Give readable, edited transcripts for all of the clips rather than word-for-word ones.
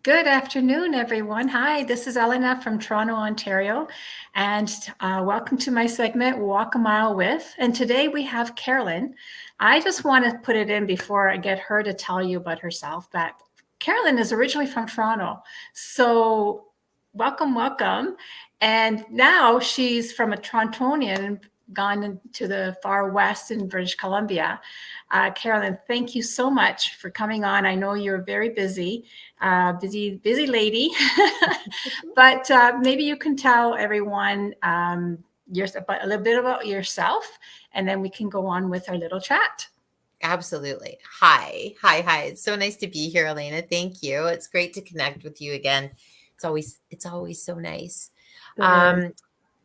Good afternoon, everyone. Hi, this is Elena from Toronto, Ontario, and welcome to my segment, Walk a Mile With. And today we have Carolyn. I just want to put it in before I get her to tell you about herself that Carolyn is originally from Toronto. So welcome. And now she's from a Torontonian, gone into the far west in British Columbia. Carolyn, thank you so much for coming on. I know you're very busy lady, but maybe you can tell everyone a little bit about yourself, and then we can go on with our little chat. Absolutely. Hi. It's so nice to be here, Elena. Thank you. It's great to connect with you again. It's always so nice.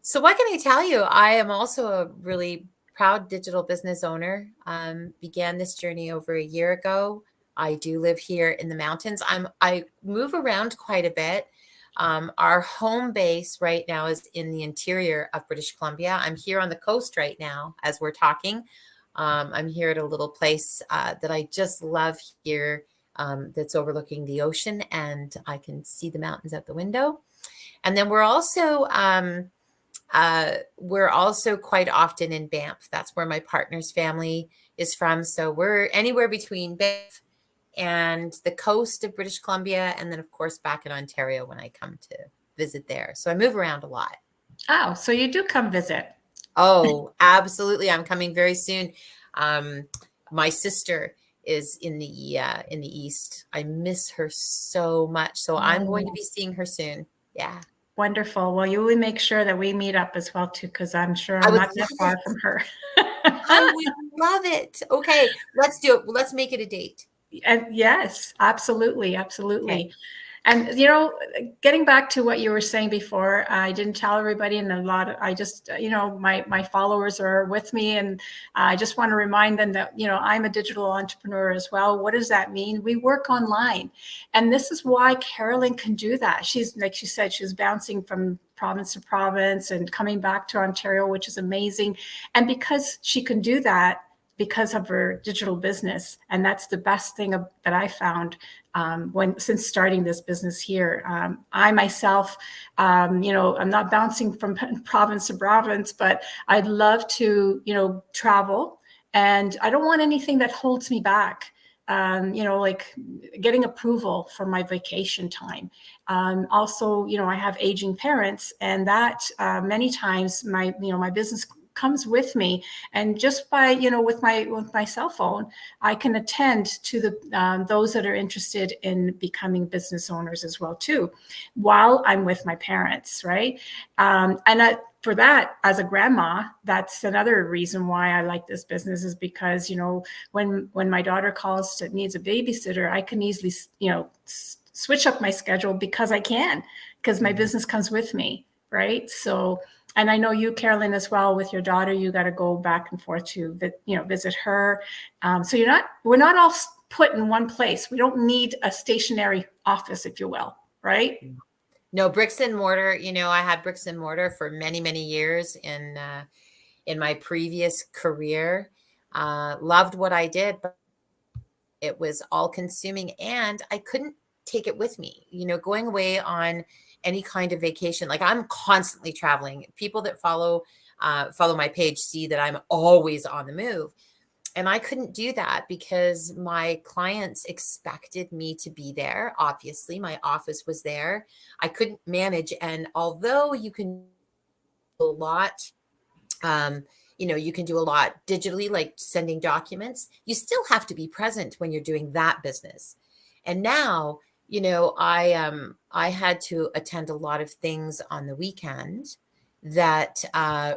So what can I tell you? I am also a really proud digital business owner. Began this journey over a year ago. I do live here in the mountains. I move around quite a bit. Our home base right now is in the interior of British Columbia. I'm here on the coast right now as we're talking. I'm here at a little place that I just love here, that's overlooking the ocean, and I can see the mountains out the window. And then we're also quite often in Banff. That's where my partner's family is from. So we're anywhere between Banff and the coast of British Columbia, and then of course back in Ontario when I come to visit there. So I move around a lot. Oh, so you do come visit. Oh, absolutely. I'm coming very soon. My sister is in the east. I miss her so much. So I'm going to be seeing her soon. Yeah. Wonderful. Well, you will make sure that we meet up as well too, because I'm sure I'm not that far from her. I would love it. Okay, let's do it. Let's make it a date. Yes, absolutely. Okay. And, getting back to what you were saying before, I didn't tell everybody, and I just, my followers are with me, and I just want to remind them that, I'm a digital entrepreneur as well. What does that mean? We work online. And this is why Carolyn can do that. She's, like she said, she's bouncing from province to province and coming back to Ontario, which is amazing. And because she can do that, because of her digital business. And that's the best thing that I found since starting this business here. I myself, I'm not bouncing from province to province, but I'd love to, travel. And I don't want anything that holds me back. Like getting approval for my vacation time. Also, I have aging parents, and that many times my business comes with me, and just by with my cell phone I can attend to those that are interested in becoming business owners as well too, while I'm with my parents, right? For that, as a grandma, that's another reason why I like this business, is because when my daughter calls that needs a babysitter, I can easily switch up my schedule because my business comes with me, right? So, and I know you, Carolyn, as well, with your daughter, you got to go back and forth to visit her. So we're not all put in one place. We don't need a stationary office, if you will, right? No, bricks and mortar. I had bricks and mortar for many, many years in my previous career. Loved what I did, but it was all consuming, and I couldn't take it with me. Going away on any kind of vacation, like I'm constantly traveling. People that follow my page see that I'm always on the move. And I couldn't do that because my clients expected me to be there. Obviously, my office was there. I couldn't manage. And although you can do a lot, you can do a lot digitally, like sending documents, you still have to be present when you're doing that business. And now, I had to attend a lot of things on the weekend that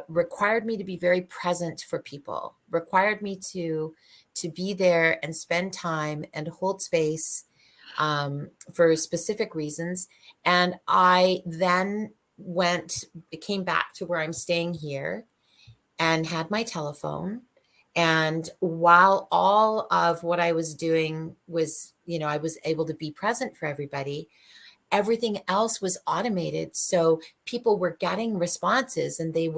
required me to be very present for people, required me to be there and spend time and hold space for specific reasons. And I then came back to where I'm staying here and had my telephone. And while all of what I was doing was, I was able to be present for everybody, everything else was automated. So people were getting responses, and they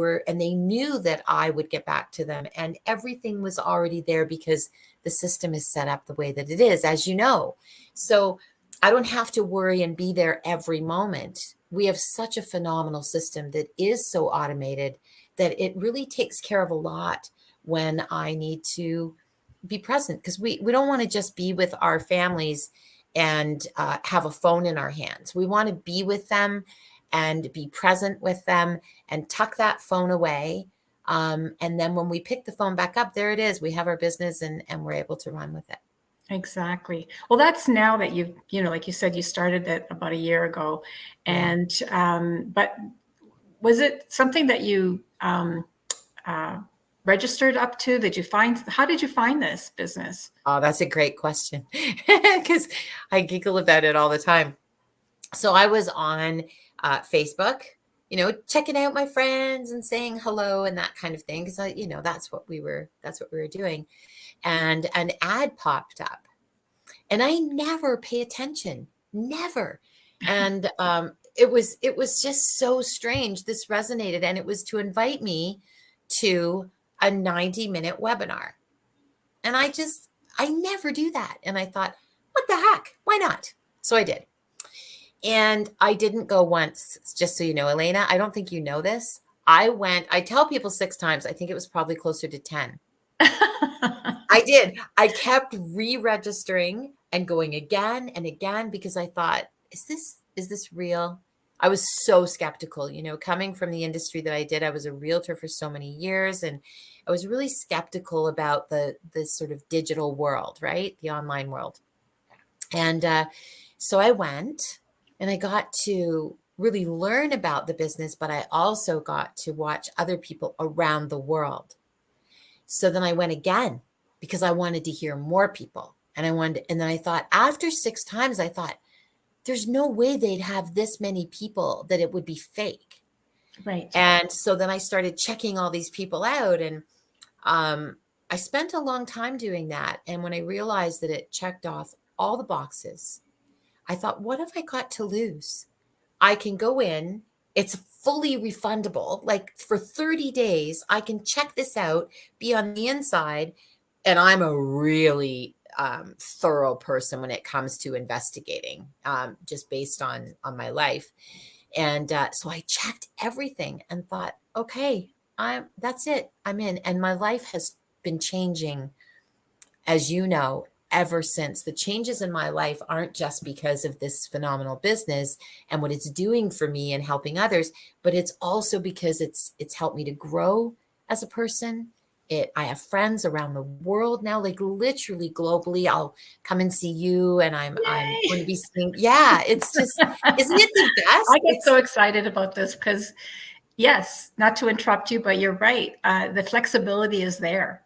knew that I would get back to them, and everything was already there because the system is set up the way that it is, as you know. So I don't have to worry and be there every moment. We have such a phenomenal system that is so automated that it really takes care of a lot when I need to be present, because we don't want to just be with our families and have a phone in our hands. We want to be with them and be present with them and tuck that phone away. And then when we pick the phone back up, there it is. We have our business and we're able to run with it. Exactly. Well, that's now that you know, like you said, you started that about a year ago. Yeah. And, but was it something that you uh, registered up to? How did you find this business? Oh, that's a great question because I giggle about it all the time. So I was on Facebook, checking out my friends and saying hello and that kind of thing. Because that's what we were doing. And an ad popped up and I never pay attention, never. And it was just so strange. This resonated, and it was to invite me to a 90-minute webinar. And I never do that. And I thought, what the heck? Why not? So I did. And I didn't go once, just so you know, Elena, I don't think you know this. I tell people 6 times. I think it was probably closer to 10. I did. I kept re-registering and going again and again because I thought, is this real? I was so skeptical, coming from the industry that I did. I was a realtor for so many years, and I was really skeptical about the sort of digital world, right? The online world. And so I went and I got to really learn about the business, but I also got to watch other people around the world. So then I went again because I wanted to hear more people. And then I thought, after 6 times, I thought, there's no way they'd have this many people, that it would be fake. Right. And so then I started checking all these people out, and I spent a long time doing that. And when I realized that it checked off all the boxes, I thought, what have I got to lose? I can go in. It's fully refundable. Like for 30 days, I can check this out, be on the inside. And I'm a really thorough person when it comes to investigating, just based on my life. And so I checked everything and thought, okay, that's it. I'm in. And my life has been changing, as you know, ever since. The changes in my life aren't just because of this phenomenal business and what it's doing for me and helping others, but it's also because it's helped me to grow as a person. I have friends around the world now, like literally globally. I'll come and see you, and I'm going to be seeing. Yeah, it's just, isn't it the best? I get so excited about this because, yes, not to interrupt you, but you're right. The flexibility is there.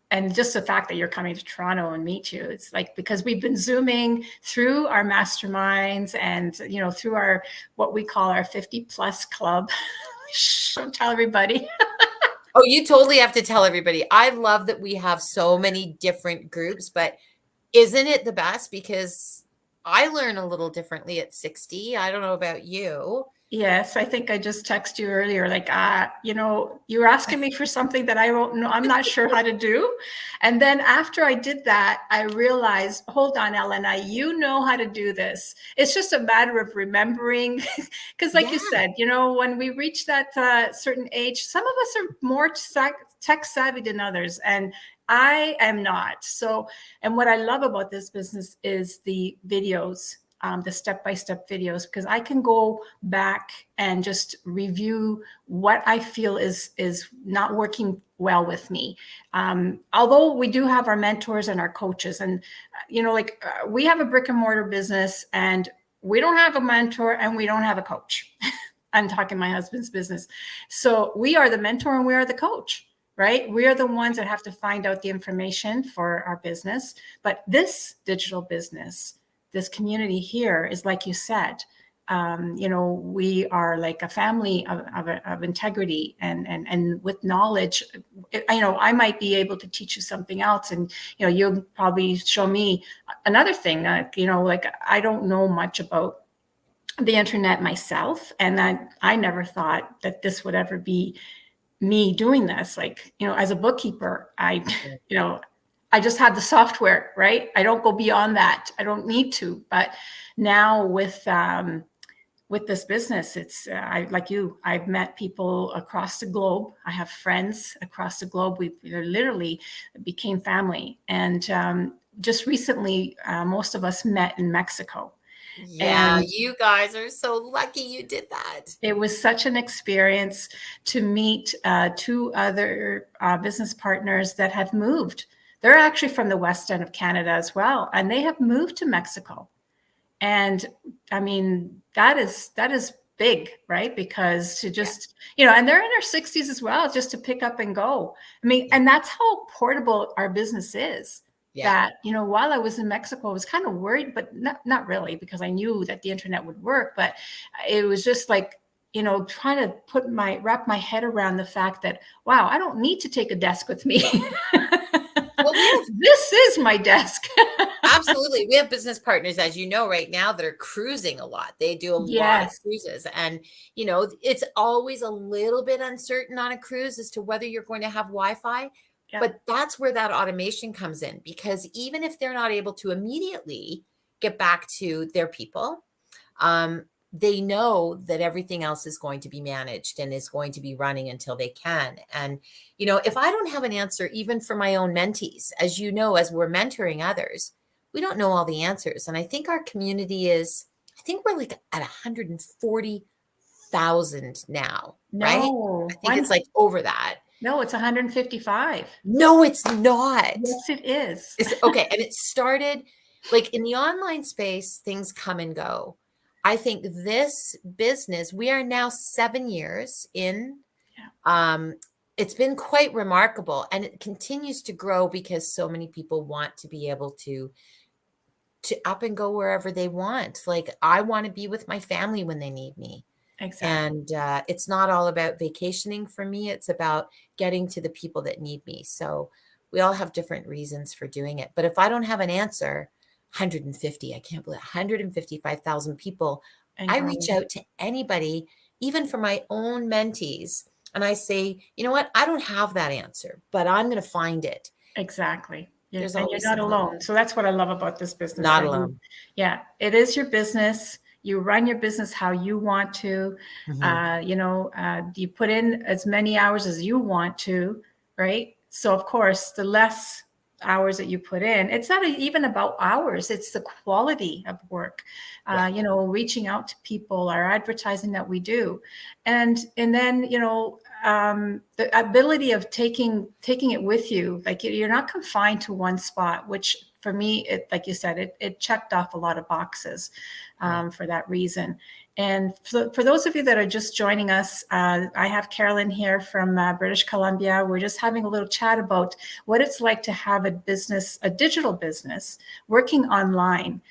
And just the fact that you're coming to Toronto and meet you, it's like, because we've been Zooming through our masterminds and, through our, what we call our 50 plus club. Don't tell everybody. Oh, you totally have to tell everybody. I love that we have so many different groups, but isn't it the best? Because I learn a little differently at 60. I don't know about you. Yes, I think I just texted you earlier, like, you were asking me for something that I don't know, I'm not sure how to do. And then after I did that, I realized, hold on, Elena, you know how to do this. It's just a matter of remembering. Because like you said, when we reach that certain age, some of us are more tech savvy than others. And I am not. So, and what I love about this business is the videos. The step-by-step videos, because I can go back and just review what I feel is not working well with me. Although we do have our mentors and our coaches, and we have a brick and mortar business, and we don't have a mentor and we don't have a coach. I'm talking my husband's business. So we are the mentor and we are the coach. Right? We are the ones that have to find out the information for our business. But this digital business, this community here is, like you said, we are like a family of integrity and with knowledge. I might be able to teach you something else, and you'll probably show me another thing. I don't know much about the internet myself, and I never thought that this would ever be me doing this. Like, as a bookkeeper, I just have the software, right? I don't go beyond that. I don't need to. But now with this business, it's I like you. I've met people across the globe. I have friends across the globe. We literally became family, and just recently, most of us met in Mexico, Yeah, and you guys are so lucky you did that. it was such an experience to meet two other business partners that have moved. They're actually from the West End of Canada as well, and they have moved to Mexico. And I mean, that is big, right? Because to Yeah, just, and they're in their 60s as well, just to pick up and go. I mean, yeah, and that's how portable our business is. yeah, That, while I was in Mexico, I was kind of worried, but not really, because I knew that the internet would work. But it was just like, trying to wrap my head around the fact that, wow, I don't need to take a desk with me. Well, we have This is my desk. absolutely. We have business partners, as you know, right now that are cruising a lot. They do a lot of Yes. cruises. And, it's always a little bit uncertain on a cruise as to whether you're going to have Wi Fi. Yeah. But that's where that automation comes in, because even if they're not able to immediately get back to their people, they know that everything else is going to be managed and is going to be running until they can. And, if I don't have an answer, even for my own mentees, as you know, as we're mentoring others, we don't know all the answers. And I think our community I think we're like at 140,000 now, right? No, I think it's like over that. no, it's 155. No, it's not. Yes, it is. It's okay. And it started like in the online space, things come and go. I think this business, we are now 7 years in. Yeah. It's been quite remarkable, and it continues to grow because so many people want to be able to up and go wherever they want. Like, I want to be with my family when they need me. Exactly. And it's not all about vacationing for me. It's about getting to the people that need me. So we all have different reasons for doing it. But if I don't have an answer, 150, I can't believe 155,000 people, And I reach growing. out to anybody, even for my own mentees. And I say, you know what? I don't have that answer, but I'm going to find it. Exactly. There's And you're always not some help. alone. So that's what I love about this business. Not That alone. yeah, it is your business. You run your business how you want to. Mhm. You put in as many hours as you want to, right? So of course, the less hours that you put in, it's not even about hours. It's the quality of work. Yeah. Reaching out to people, our advertising that we do, and then the ability of taking it with you. Like, you're not confined to one spot, which for me, it, like you said, it checked off a lot of boxes Yeah. for that reason. And for those of you that are just joining us, I have Carolyn here from British Columbia. We're just having a little chat about what it's like to have a digital business working online.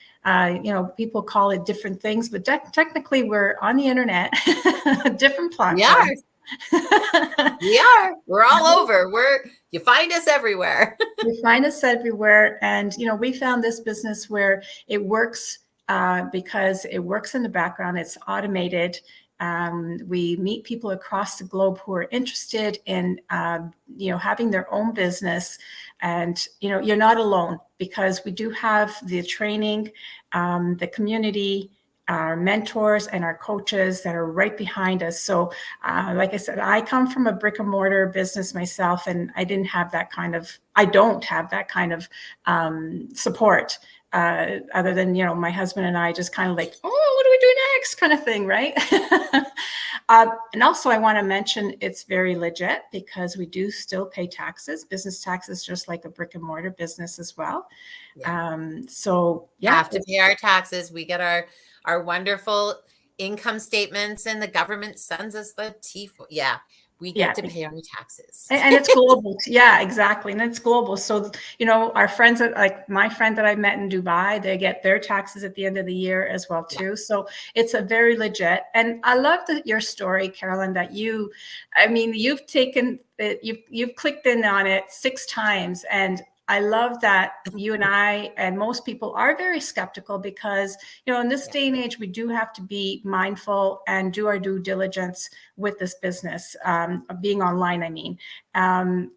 People call it different things, but technically we're on the internet, different We are. platforms. We are. We're all over. You find us everywhere. You find us everywhere. And, we found this business where it works because it works in the background. It's automated. We meet people across the globe who are interested in, having their own business. And, you're not alone, because we do have the training, the community, our mentors and our coaches that are right behind us. So, like I said, I come from a brick and mortar business myself, and I don't have that kind of support, other than, my husband and I just kind of like, oh, what do we do next kind of thing, right? And also I want to mention it's very legit, because we do still pay taxes, business taxes, just like a brick and mortar business as well. Yeah. So yeah. Have to pay our taxes. We get our wonderful income statements, and the government sends us the T4. Yeah, we get to pay our taxes. And it's global. Yeah, exactly. And it's global. So, our friends like my friend that I met in Dubai, they get their taxes at the end of the year as well too. Yeah. So it's a very legit. And I love your story, Carolyn, that you've taken it, you've clicked in on it 6 times. And I love that you and I and most people are very skeptical because, you know, in this day and age, we do have to be mindful and do our due diligence with this business, being online, I mean,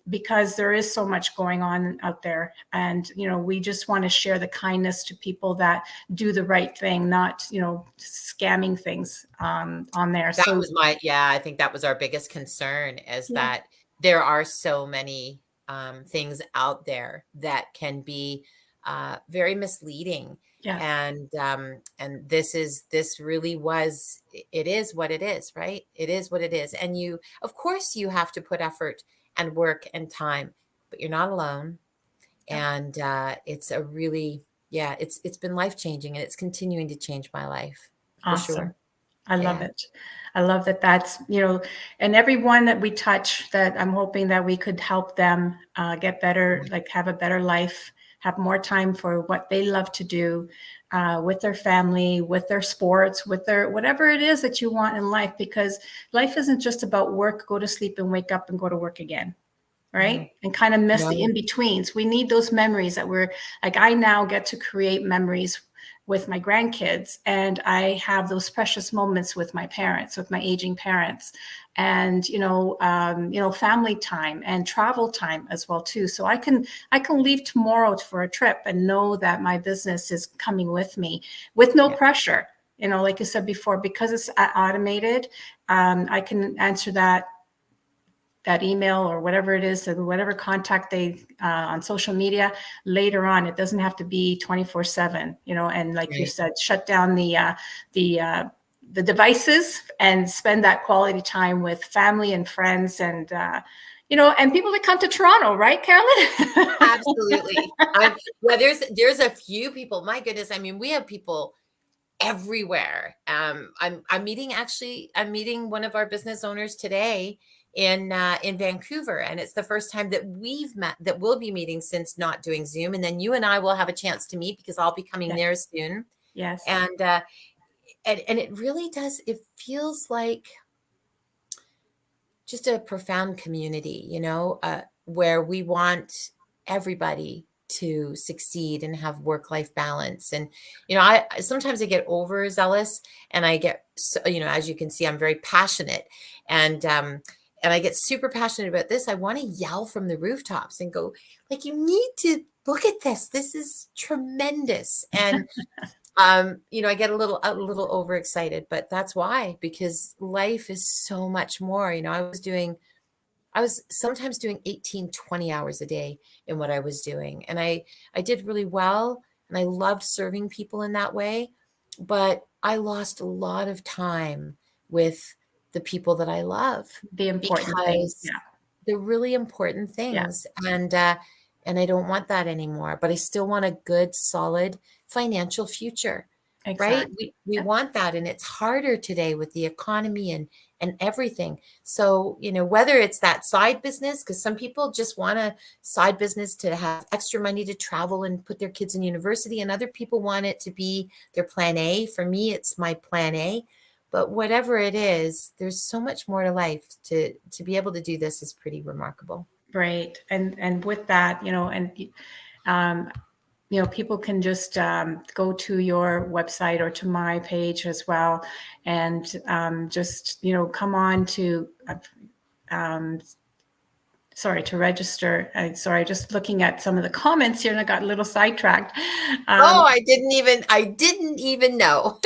because there is so much going on out there. And, you know, we just want to share the kindness to people that do the right thing, not, you know, scamming things on there. That So was I think that was our biggest concern, is yeah, that there are so many things out there that can be very misleading. yeah, And this really was, it is what it is, right? It is what it is. And you, of course, you have to put effort and work and time, but you're not alone. yeah, And it's a really, yeah, it's been life changing, and it's continuing to change my life for awesome. sure. I love Yeah. it. I love that that's, you know, and everyone that we touch, that I'm hoping that we could help them get better, like have a better life, have more time for what they love to do with their family, with their sports, with their whatever it is that you want in life, because life isn't just about work, go to sleep and wake up and go to work again. No, Right. And kind of miss the no. in betweens. We need those memories that we're like, I now get to create memories with my grandkids, and I have those precious moments with my parents, with my aging parents, and family time and travel time as well too. So I can leave tomorrow for a trip and know that my business is coming with me with no Yeah. pressure. You know, like I said before, because it's automated, I can answer that email or whatever it is, and whatever contact they on social media later on. It doesn't have to be 24/7, you know. And like you Right. said, shut down the devices and spend that quality time with family and friends, and and people that come to Toronto, right, Carolyn? Absolutely. Yeah, there's a few people. My goodness, I mean, we have people everywhere. I'm meeting one of our business owners today in Vancouver, and it's the first time that we've met, that we'll be meeting since not doing Zoom. And then you and I will have a chance to meet, because I'll be coming Yes, there soon. yes, And it really does. It feels like just a profound community, where we want everybody to succeed and have work-life balance. And, I sometimes I get overzealous, and I get, as you can see, I'm very passionate, and I get super passionate about this. I want to yell from the rooftops and go, like, you need to look at this. This is tremendous. And I get a little overexcited, but that's why, because life is so much more. I was sometimes doing 18, 20 hours a day in what I was doing. And I did really well, and I loved serving people in that way. But I lost a lot of time with the people that I love, the important things. because Yeah, the really important yeah, things. And I don't want that anymore, but I still want a good, solid financial future, right? exactly. We Yeah. want that. And it's harder today with the economy and everything. So, whether it's that side business, because some people just want a side business to have extra money to travel and put their kids in university, and other people want it to be their plan A. For me, it's my plan A. But whatever it is, there's so much more to life. To be able to do this is pretty remarkable. Right. And with that, um, people can just go to your website or to my page as well, and just, come on to, um, sorry, to register. Sorry, just looking at some of the comments here, and I got a little sidetracked. Oh, I didn't even know.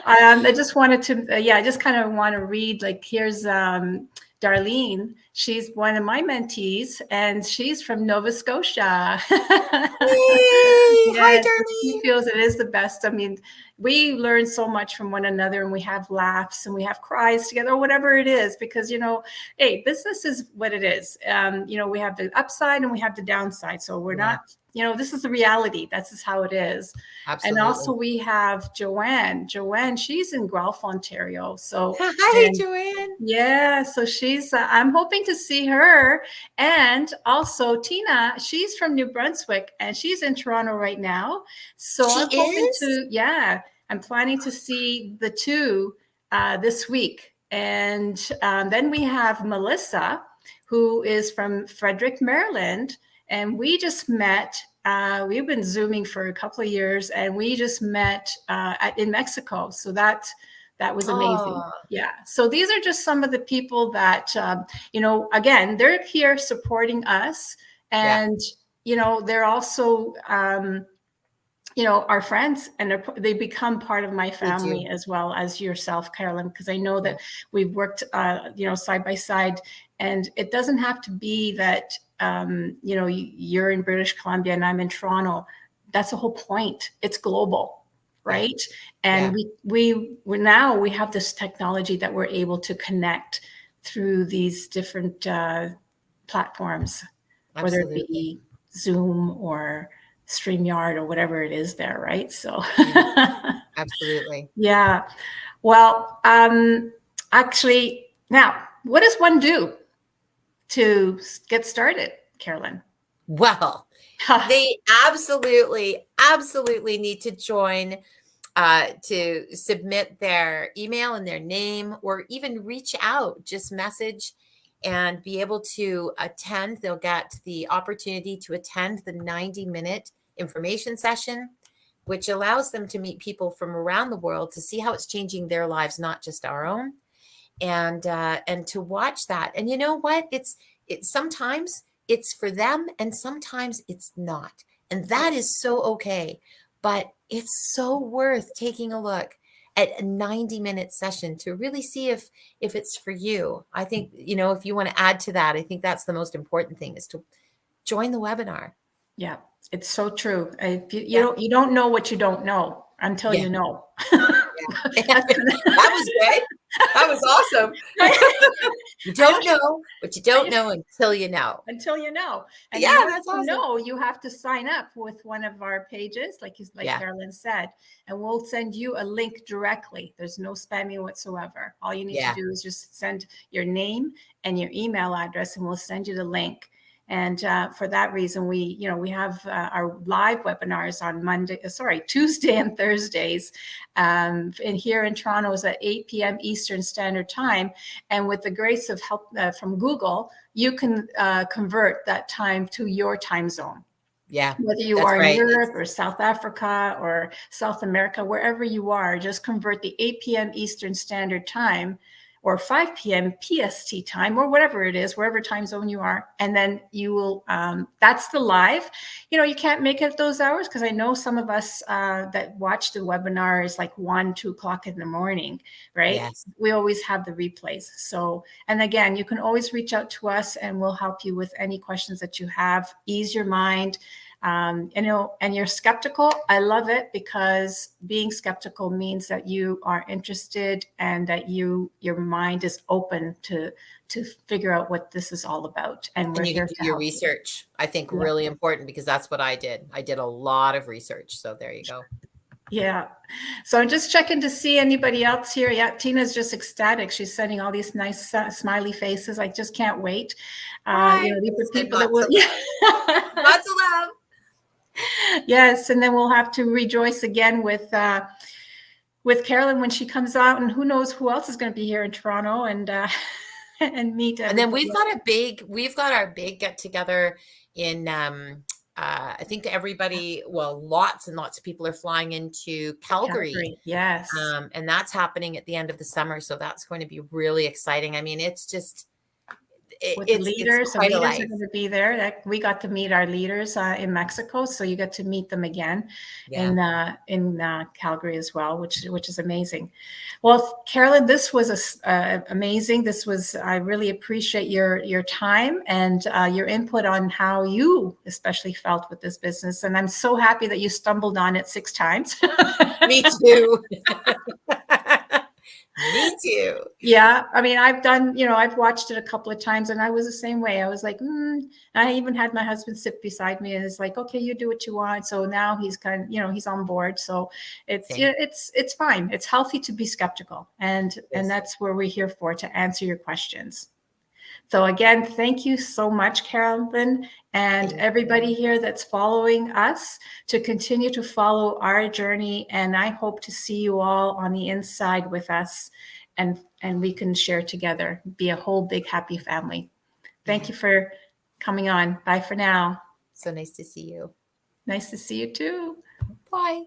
I just wanted to, I just kind of want to read, like, here's Darlene. She's one of my mentees, and she's from Nova Scotia. Yay! Hi, Yes, she Darlene. feels it is the best. I mean, we learn so much from one another, and we have laughs and we have cries together, or whatever it is, because, hey, business is what it is. We have the upside and we have the downside. So we're Yeah, not, this is the reality. That's just how it is. And also absolutely. we have Joanne. Joanne, she's in Guelph, Ontario. So, Hi, and Joanne. yeah, so she's, I'm hoping to see her. And also Tina, she's from New Brunswick, and she's in Toronto right now. So She I'm hoping is? to, I'm planning to see the two this week. And then we have Melissa, who is from Frederick, Maryland. And we just met. We've been Zooming for a couple of years, and we just met in Mexico. So that was amazing. Oh, Yeah. So these are just some of the people that, again, they're here supporting us. yeah, And, they're also, our friends, and they become part of my me family too. as well as yourself, Carolyn, because I know Yeah, that we've worked, side by side, and it doesn't have to be that, you're in British Columbia and I'm in Toronto. That's the whole point. It's global, yeah, right? And yeah, we have this technology that we're able to connect through these different platforms, whether it absolutely. be Zoom or StreamYard or whatever it is there, right? So, Yeah, absolutely. yeah. Well, actually, now, what does one do to get started, Carolyn? Well, they absolutely need to join, to submit their email and their name, or even reach out, just message and be able to attend. They'll get the opportunity to attend the 90-minute information session, which allows them to meet people from around the world to see how it's changing their lives, not just our own, and to watch that. And you know what? It's sometimes it's for them, and sometimes it's not, and Yeah. that is so okay. But it's so worth taking a look at a 90-minute session to really see if it's for you. I think, if you want to add to that, I think that's the most important thing, is to join the webinar. Yeah, it's so true. Yeah, You don't know what you don't know until yeah, you know. yeah. That's That was good. That was awesome. You I don't know what you don't know until you know. until you know. And Yeah, in order that's to awesome. know, you have to sign up with one of our pages, like Yeah, Carolyn said, and we'll send you a link directly. There's no spamming whatsoever. All you need to yeah. do is just send your name and your email address, and we'll send you the link. And for that reason, we have our live webinars on Tuesday and Thursdays. And here in Toronto is at 8 p.m. Eastern Standard Time. And with the grace of help from Google, you can convert that time to your time zone. Yeah, Whether you that's are in right. Europe or South Africa or South America, wherever you are, just convert the 8 p.m. Eastern Standard Time or 5 p.m. PST time, or whatever it is, wherever time zone you are. And then you will, that's the live. You can't make it those hours, because I know some of us that watch the webinar is like 1, 2 o'clock in the morning, right? Yes. We always have the replays. So, and again, you can always reach out to us and we'll help you with any questions that you have. Ease your mind. And you're skeptical. I love it, because being skeptical means that you are interested and that your mind is open to figure out what this is all about. And we're And you can here do to your help you. research. I think Yeah. really important, because that's what I did. I did a lot of research. So there you go. Yeah. So I'm just checking to see anybody else here. Yeah, Tina's just ecstatic. She's sending all these nice smiley faces. I just can't wait. Hi. These are Send people that lots will. of love. Lots of love. Yes, and then we'll have to rejoice again with Carolyn when she comes out, and who knows who else is going to be here in Toronto, and and meet And then everybody. we've got our big get together in, I think lots and lots of people are flying into Calgary. Calgary. Yes. And that's happening at the end of the summer. So that's going to be really exciting. I mean, it's just, With the it's leaders. The quite a leaders are life. going to be there. We got to meet our leaders in Mexico, so you get to meet them again Yeah. in Calgary as well, which is amazing. Well, Carolyn, this was amazing. I really appreciate your time and your input on how you especially felt with this business, and I'm so happy that you stumbled on it 6 times. Me too. Me too. Yeah, I mean, I've watched it a couple of times, and I was the same way. I was like, I even had my husband sit beside me, and it's like, okay, you do what you want. So now he's he's on board. So Same. it's fine. It's healthy to be skeptical, and Yes. that's where we're here for, to answer your questions. So again, thank you so much, Carolyn, and everybody here that's following us, to continue to follow our journey. And I hope to see you all on the inside with us, and we can share together, be a whole big happy family. Thank you for coming on. Bye for now. So nice to see you. Nice to see you too. Bye.